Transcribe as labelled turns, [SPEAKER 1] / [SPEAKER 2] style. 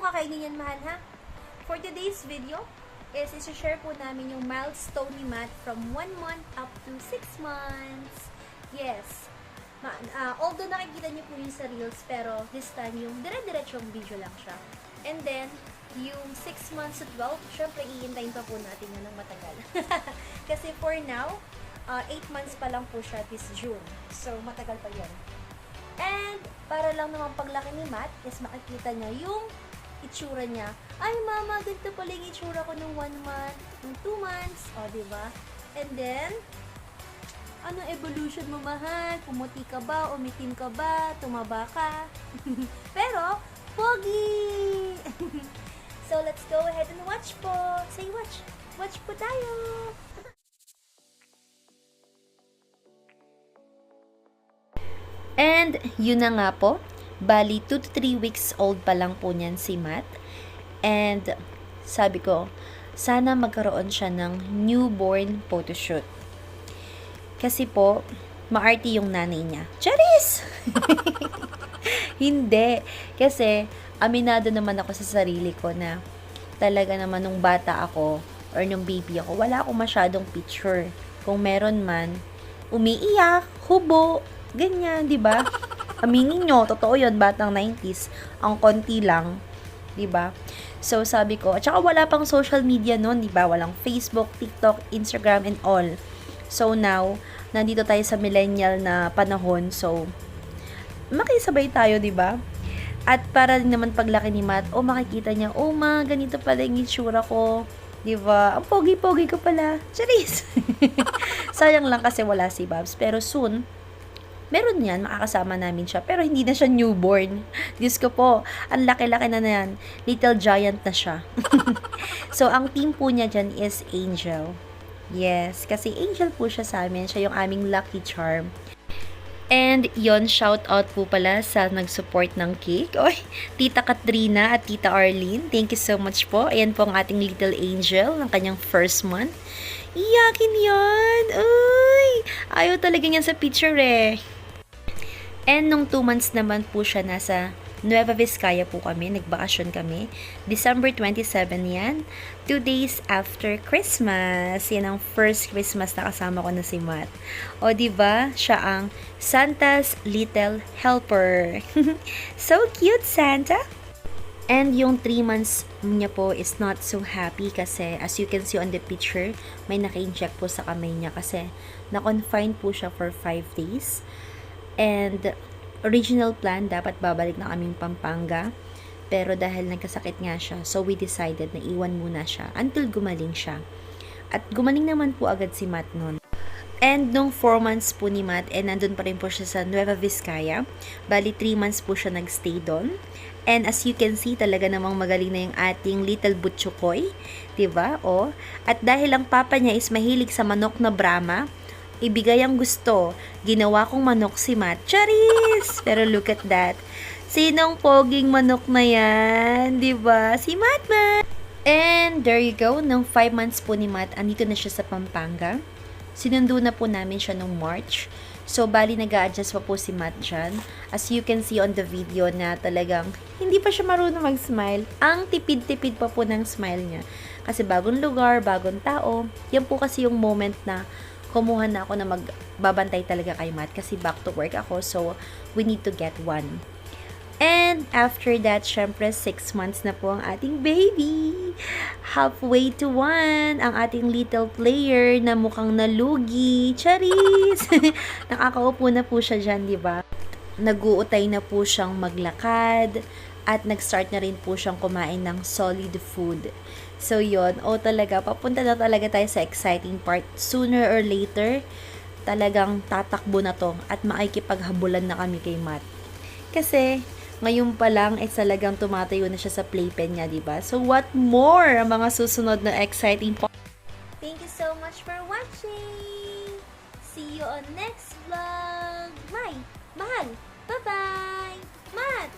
[SPEAKER 1] kakainin yan, mahal, ha? For today's video, is isi-share po namin yung milestone ni Matt from 1 month up to 6 months. Yes. Although nakikita niyo po yung sa Reels, pero this time yung dire-diretsong video lang siya. And then, yung 6 months to 12, syempre iintayin pa po natin yun ng matagal. Kasi for now, 8 months pa lang po siya this June. So, matagal pa yun. And, para lang naman paglaki ni Matt, is makikita niya yung itsura niya. Ay, mama, ganito pala yung itsura ko nung 1 month, nung 2 months. O, diba? And then, anong evolution mo, mahal? Pumuti ka ba? Umitim ka ba? Tumaba ka? Pero, pogi! So, let's go ahead and watch po. Say watch. Watch po tayo.
[SPEAKER 2] And, yun na nga po. Bali, 2 to 3 weeks old pa lang po niyan si Matt. And, sabi ko, sana magkaroon siya ng newborn photoshoot. Kasi po, maarte yung nanay niya. Charis! Hindi. Kasi, aminado naman ako sa sarili ko na talaga naman nung bata ako or nung baby ako, wala akong masyadong picture. Kung meron man, umiiyak, hubo, ganyan, di ba? Aminin nyo, totoo yun, batang 90s, ang konti lang, di ba? So, sabi ko, at saka wala pang social media noon, di ba? Walang Facebook, TikTok, Instagram, and all. So, now, nandito tayo sa millennial na panahon, so, makisabay tayo, di ba? At para naman paglaki ni Matt, makikita niya, ma, ganito pala yung itsura ko, di ba? Ang pogi-pogi ko pala. Charis! Sayang lang kasi wala si Babs, pero soon, meron yan, makakasama namin siya. Pero hindi na siya newborn. Diyos ko po, ang laki-laki na yan. Little giant na siya. So, ang team po niya dyan is Angel. Yes, kasi Angel po siya sa amin. Siya yung aming lucky charm. And yon, shout out po pala sa nag-support ng cake. Oy, Tita Katrina at Tita Arlene. Thank you so much po. Ayan po ang ating little angel ng kanyang first month. Iyakin yan! Uy! Ayaw talaga niyan sa picture eh. And nung 2 months naman po siya, nasa Nueva Vizcaya po kami, nagbakasyon kami. December 27 yan, 2 days after Christmas. Yan ang first Christmas na kasama ko na si Matt. O diba, siya ang Santa's Little Helper. So cute, Santa! And yung 3 months niya po is not so happy kasi as you can see on the picture, may naka-inject po sa kamay niya kasi na-confine po siya for 5 days. And original plan, dapat babalik na kaming Pampanga. Pero dahil nagkasakit nga siya, so we decided na iwan muna siya until gumaling siya. At gumaling naman po agad si Matt nun. And nung 4 months po ni Matt, nandun pa rin po siya sa Nueva Vizcaya. Bali, 3 months po siya nagstay doon. And as you can see, talaga namang magaling na yung ating little butchukoy. Diba? O. At dahil ang papa niya is mahilig sa manok na Brahma, ibigay ang gusto. Ginawa kong manok si Matt. Charis! Pero look at that. Sinong poging manok na yan? Diba? Si Matt. And there you go. Nung 5 months po ni Matt, andito na siya sa Pampanga. Sinundo na po namin siya nung March. So, bali nag-a-adjust pa po si Matt dyan. As you can see on the video na talagang hindi pa siya marunong mag-smile. Ang tipid-tipid pa po ng smile niya. Kasi bagong lugar, bagong tao. Yan po kasi yung moment na kumuha na ako na magbabantay talaga kay Matt kasi back to work ako, so we need to get one. And after that, syempre 6 months na po ang ating baby. Halfway to 1, ang ating little player na mukhang nalugi. Charis! Nakakaupo na po siya dyan, di ba? Nag-uutay na po siyang maglakad at nag-start na rin po siyang kumain ng solid food. So, yun. Talaga, papunta na talaga tayo sa exciting part. Sooner or later, talagang tatakbo na to at makikipaghabulan na kami kay Matt. Kasi, ngayon pa lang, talagang tumatayo na siya sa playpen niya, diba? So, what more ang mga susunod na exciting part?
[SPEAKER 1] Thank you so much for watching! See you on next vlog! Mahal! Bye-bye! Matt!